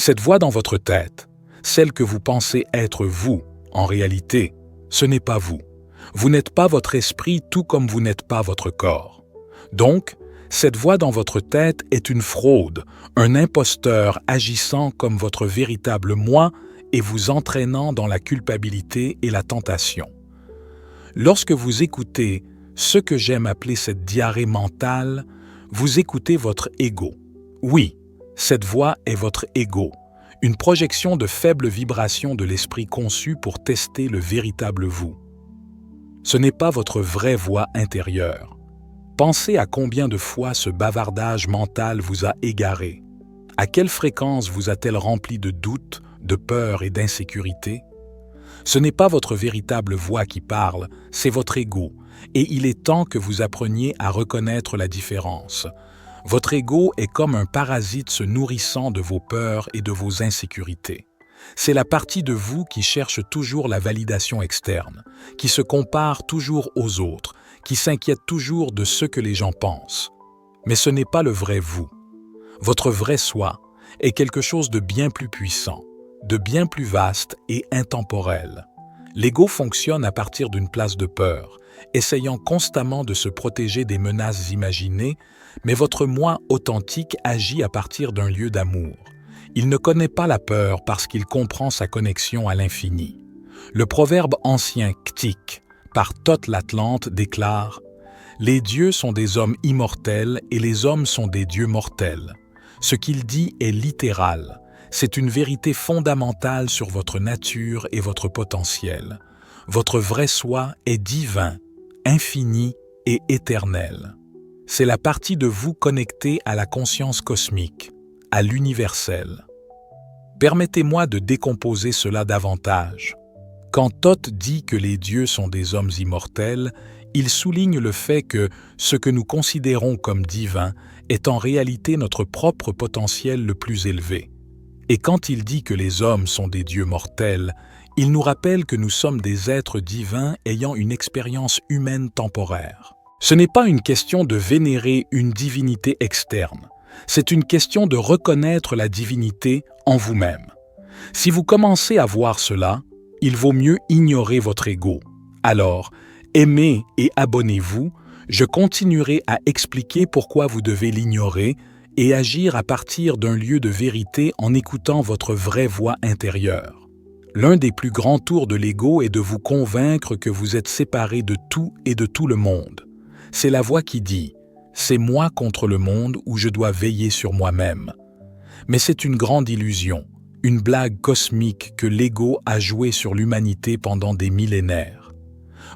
Cette voix dans votre tête, celle que vous pensez être vous, en réalité, ce n'est pas vous. Vous n'êtes pas votre esprit tout comme vous n'êtes pas votre corps. Donc, cette voix dans votre tête est une fraude, un imposteur agissant comme votre véritable moi et vous entraînant dans la culpabilité et la tentation. Lorsque vous écoutez ce que j'aime appeler cette diarrhée mentale, vous écoutez votre ego. Oui, cette voix est votre ego, une projection de faibles vibrations de l'esprit conçue pour tester le véritable vous. Ce n'est pas votre vraie voix intérieure. Pensez à combien de fois ce bavardage mental vous a égaré. À quelle fréquence vous a-t-elle rempli de doutes, de peur et d'insécurité? Ce n'est pas votre véritable voix qui parle, c'est votre ego, et il est temps que vous appreniez à reconnaître la différence. Votre ego est comme un parasite se nourrissant de vos peurs et de vos insécurités. C'est la partie de vous qui cherche toujours la validation externe, qui se compare toujours aux autres, qui s'inquiète toujours de ce que les gens pensent. Mais ce n'est pas le vrai vous. Votre vrai soi est quelque chose de bien plus puissant, de bien plus vaste et intemporel. L'ego fonctionne à partir d'une place de peur, essayant constamment de se protéger des menaces imaginées, mais votre moi authentique agit à partir d'un lieu d'amour. Il ne connaît pas la peur parce qu'il comprend sa connexion à l'infini. Le proverbe ancien Ktik, par Thoth l'Atlante, déclare « Les dieux sont des hommes immortels et les hommes sont des dieux mortels ». Ce qu'il dit est littéral. C'est une vérité fondamentale sur votre nature et votre potentiel. Votre vrai soi est divin, infini et éternel. C'est la partie de vous connectée à la conscience cosmique, à l'universel. Permettez-moi de décomposer cela davantage. Quand Thoth dit que les dieux sont des hommes immortels, il souligne le fait que ce que nous considérons comme divin est en réalité notre propre potentiel le plus élevé. Et quand il dit que les hommes sont des dieux mortels, il nous rappelle que nous sommes des êtres divins ayant une expérience humaine temporaire. Ce n'est pas une question de vénérer une divinité externe, c'est une question de reconnaître la divinité en vous-même. Si vous commencez à voir cela, il vaut mieux ignorer votre ego. Alors, aimez et abonnez-vous, je continuerai à expliquer pourquoi vous devez l'ignorer et agir à partir d'un lieu de vérité en écoutant votre vraie voix intérieure. L'un des plus grands tours de l'ego est de vous convaincre que vous êtes séparé de tout et de tout le monde. C'est la voix qui dit « C'est moi contre le monde où je dois veiller sur moi-même ». Mais c'est une grande illusion, une blague cosmique que l'ego a jouée sur l'humanité pendant des millénaires.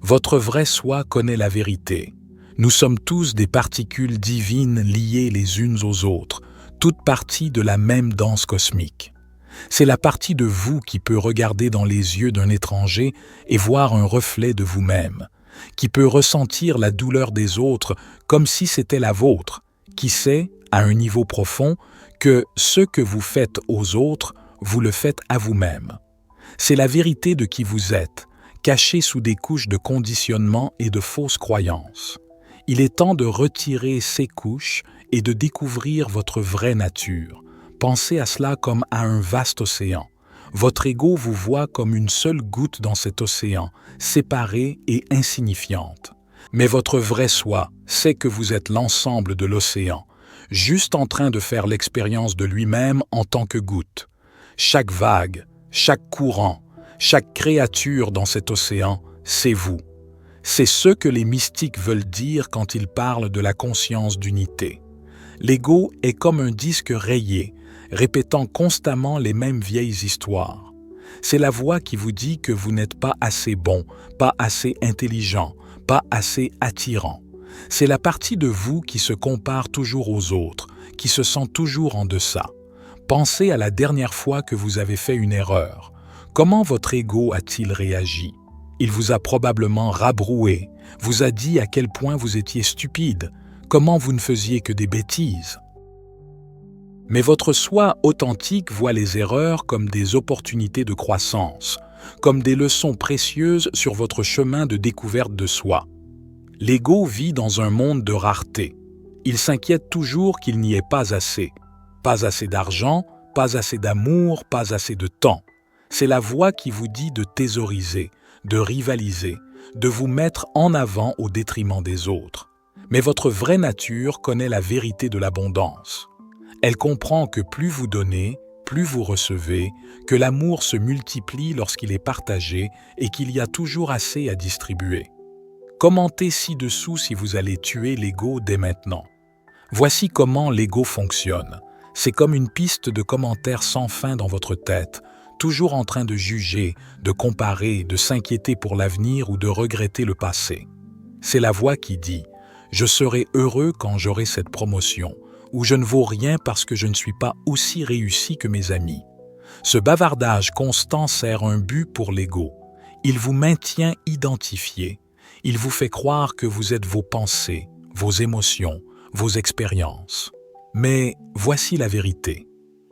Votre vrai soi connaît la vérité. Nous sommes tous des particules divines liées les unes aux autres, toutes parties de la même danse cosmique. C'est la partie de vous qui peut regarder dans les yeux d'un étranger et voir un reflet de vous-même, qui peut ressentir la douleur des autres comme si c'était la vôtre, qui sait, à un niveau profond, que ce que vous faites aux autres, vous le faites à vous-même. C'est la vérité de qui vous êtes, cachée sous des couches de conditionnement et de fausses croyances. Il est temps de retirer ces couches et de découvrir votre vraie nature. Pensez à cela comme à un vaste océan. Votre ego vous voit comme une seule goutte dans cet océan, séparée et insignifiante. Mais votre vrai soi sait que vous êtes l'ensemble de l'océan, juste en train de faire l'expérience de lui-même en tant que goutte. Chaque vague, chaque courant, chaque créature dans cet océan, c'est vous. C'est ce que les mystiques veulent dire quand ils parlent de la conscience d'unité. L'ego est comme un disque rayé, répétant constamment les mêmes vieilles histoires. C'est la voix qui vous dit que vous n'êtes pas assez bon, pas assez intelligent, pas assez attirant. C'est la partie de vous qui se compare toujours aux autres, qui se sent toujours en deçà. Pensez à la dernière fois que vous avez fait une erreur. Comment votre ego a-t-il réagi? Il vous a probablement rabroué, vous a dit à quel point vous étiez stupide, comment vous ne faisiez que des bêtises. Mais votre soi authentique voit les erreurs comme des opportunités de croissance, comme des leçons précieuses sur votre chemin de découverte de soi. L'ego vit dans un monde de rareté. Il s'inquiète toujours qu'il n'y ait pas assez. Pas assez d'argent, pas assez d'amour, pas assez de temps. C'est la voix qui vous dit de thésauriser, de rivaliser, de vous mettre en avant au détriment des autres. Mais votre vraie nature connaît la vérité de l'abondance. Elle comprend que plus vous donnez, plus vous recevez, que l'amour se multiplie lorsqu'il est partagé et qu'il y a toujours assez à distribuer. Commentez ci-dessous si vous allez tuer l'ego dès maintenant. Voici comment l'ego fonctionne. C'est comme une piste de commentaires sans fin dans votre tête, toujours en train de juger, de comparer, de s'inquiéter pour l'avenir ou de regretter le passé. C'est la voix qui dit « Je serai heureux quand j'aurai cette promotion » ou « Je ne vaux rien parce que je ne suis pas aussi réussi que mes amis ». Ce bavardage constant sert un but pour l'ego. Il vous maintient identifié. Il vous fait croire que vous êtes vos pensées, vos émotions, vos expériences. Mais voici la vérité.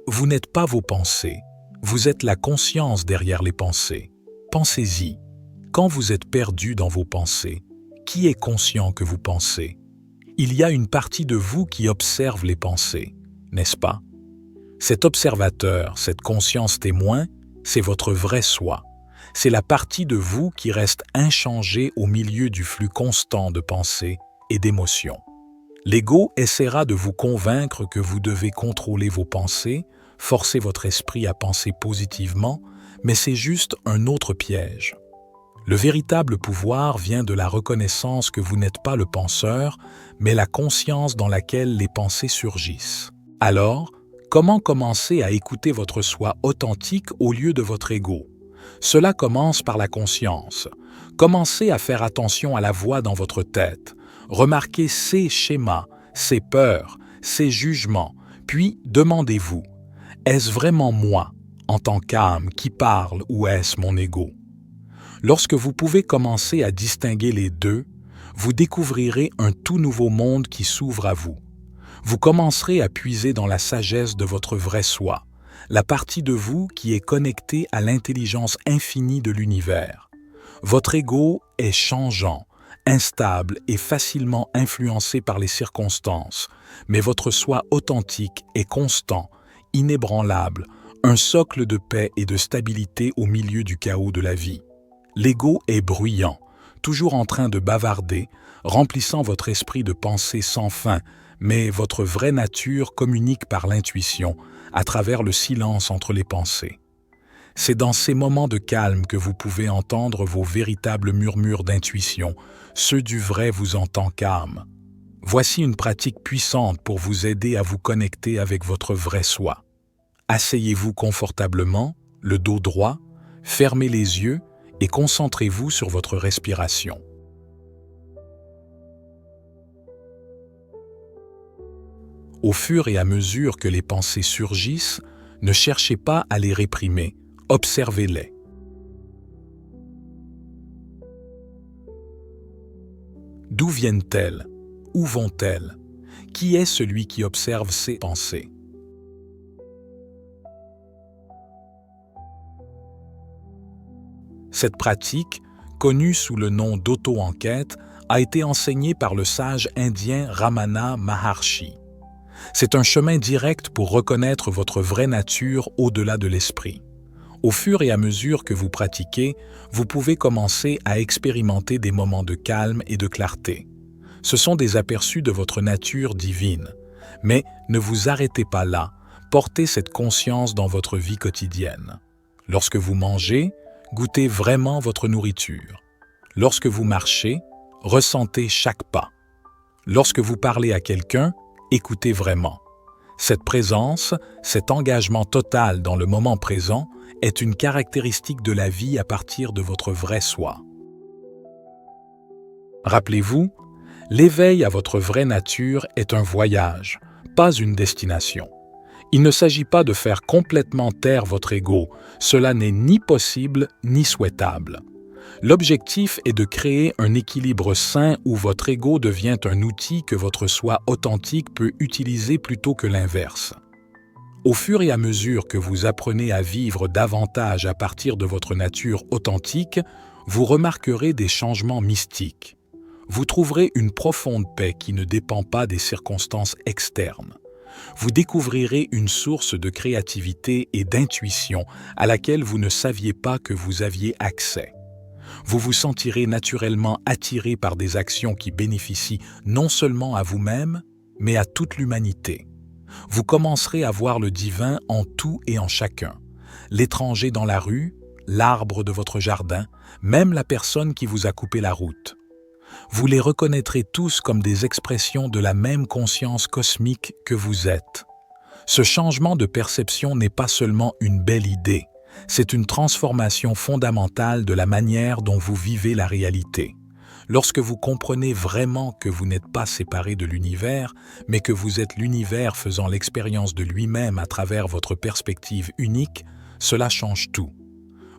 Vous n'êtes pas vos pensées. Vous êtes la conscience derrière les pensées. Pensez-y. Quand vous êtes perdu dans vos pensées, qui est conscient que vous pensez? Il y a une partie de vous qui observe les pensées, n'est-ce pas? Cet observateur, cette conscience témoin, c'est votre vrai soi. C'est la partie de vous qui reste inchangée au milieu du flux constant de pensées et d'émotions. L'ego essaiera de vous convaincre que vous devez contrôler vos pensées, forcer votre esprit à penser positivement, mais c'est juste un autre piège. Le véritable pouvoir vient de la reconnaissance que vous n'êtes pas le penseur, mais la conscience dans laquelle les pensées surgissent. Alors, comment commencer à écouter votre soi authentique au lieu de votre ego? Cela commence par la conscience. Commencez à faire attention à la voix dans votre tête. Remarquez ces schémas, ces peurs, ces jugements, puis demandez-vous, est-ce vraiment moi, en tant qu'âme, qui parle ou est-ce mon ego? Lorsque vous pouvez commencer à distinguer les deux, vous découvrirez un tout nouveau monde qui s'ouvre à vous. Vous commencerez à puiser dans la sagesse de votre vrai soi, la partie de vous qui est connectée à l'intelligence infinie de l'univers. Votre ego est changeant, instable et facilement influencé par les circonstances, mais votre soi authentique est constant, inébranlable, un socle de paix et de stabilité au milieu du chaos de la vie. L'ego est bruyant, toujours en train de bavarder, remplissant votre esprit de pensées sans fin, mais votre vraie nature communique par l'intuition, à travers le silence entre les pensées. C'est dans ces moments de calme que vous pouvez entendre vos véritables murmures d'intuition, ceux du vrai vous en tant qu'âme. Voici une pratique puissante pour vous aider à vous connecter avec votre vrai soi. Asseyez-vous confortablement, le dos droit, fermez les yeux et concentrez-vous sur votre respiration. Au fur et à mesure que les pensées surgissent, ne cherchez pas à les réprimer, observez-les. D'où viennent-elles? Où vont-elles? Qui est celui qui observe ces pensées? Cette pratique, connue sous le nom d'auto-enquête, a été enseignée par le sage indien Ramana Maharshi. C'est un chemin direct pour reconnaître votre vraie nature au-delà de l'esprit. Au fur et à mesure que vous pratiquez, vous pouvez commencer à expérimenter des moments de calme et de clarté. Ce sont des aperçus de votre nature divine. Mais ne vous arrêtez pas là, portez cette conscience dans votre vie quotidienne. Lorsque vous mangez, goûtez vraiment votre nourriture. Lorsque vous marchez, ressentez chaque pas. Lorsque vous parlez à quelqu'un, écoutez vraiment. Cette présence, cet engagement total dans le moment présent est une caractéristique de la vie à partir de votre vrai soi. Rappelez-vous, l'éveil à votre vraie nature est un voyage, pas une destination. Il ne s'agit pas de faire complètement taire votre ego, cela n'est ni possible ni souhaitable. L'objectif est de créer un équilibre sain où votre ego devient un outil que votre soi authentique peut utiliser plutôt que l'inverse. Au fur et à mesure que vous apprenez à vivre davantage à partir de votre nature authentique, vous remarquerez des changements mystiques. Vous trouverez une profonde paix qui ne dépend pas des circonstances externes. Vous découvrirez une source de créativité et d'intuition à laquelle vous ne saviez pas que vous aviez accès. Vous vous sentirez naturellement attiré par des actions qui bénéficient non seulement à vous-même, mais à toute l'humanité. Vous commencerez à voir le divin en tout et en chacun. L'étranger dans la rue, l'arbre de votre jardin, même la personne qui vous a coupé la route. Vous les reconnaîtrez tous comme des expressions de la même conscience cosmique que vous êtes. Ce changement de perception n'est pas seulement une belle idée, c'est une transformation fondamentale de la manière dont vous vivez la réalité. Lorsque vous comprenez vraiment que vous n'êtes pas séparé de l'univers, mais que vous êtes l'univers faisant l'expérience de lui-même à travers votre perspective unique, cela change tout.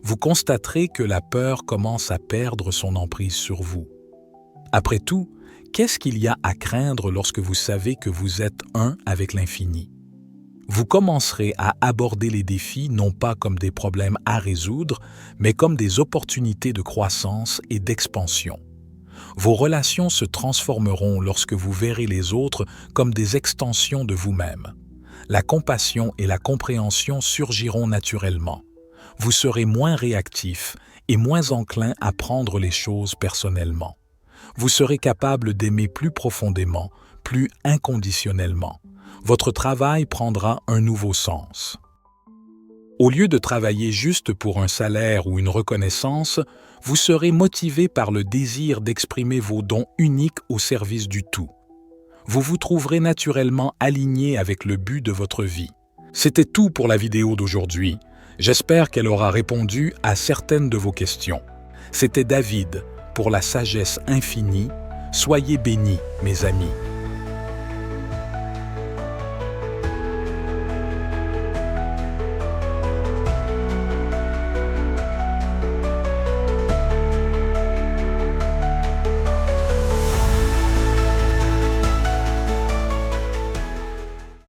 Vous constaterez que la peur commence à perdre son emprise sur vous. Après tout, qu'est-ce qu'il y a à craindre lorsque vous savez que vous êtes un avec l'infini? Vous commencerez à aborder les défis non pas comme des problèmes à résoudre, mais comme des opportunités de croissance et d'expansion. Vos relations se transformeront lorsque vous verrez les autres comme des extensions de vous-même. La compassion et la compréhension surgiront naturellement. Vous serez moins réactif et moins enclin à prendre les choses personnellement. Vous serez capable d'aimer plus profondément, plus inconditionnellement. Votre travail prendra un nouveau sens. Au lieu de travailler juste pour un salaire ou une reconnaissance, vous serez motivé par le désir d'exprimer vos dons uniques au service du tout. Vous vous trouverez naturellement aligné avec le but de votre vie. C'était tout pour la vidéo d'aujourd'hui. J'espère qu'elle aura répondu à certaines de vos questions. C'était David pour la sagesse infinie. Soyez bénis, mes amis.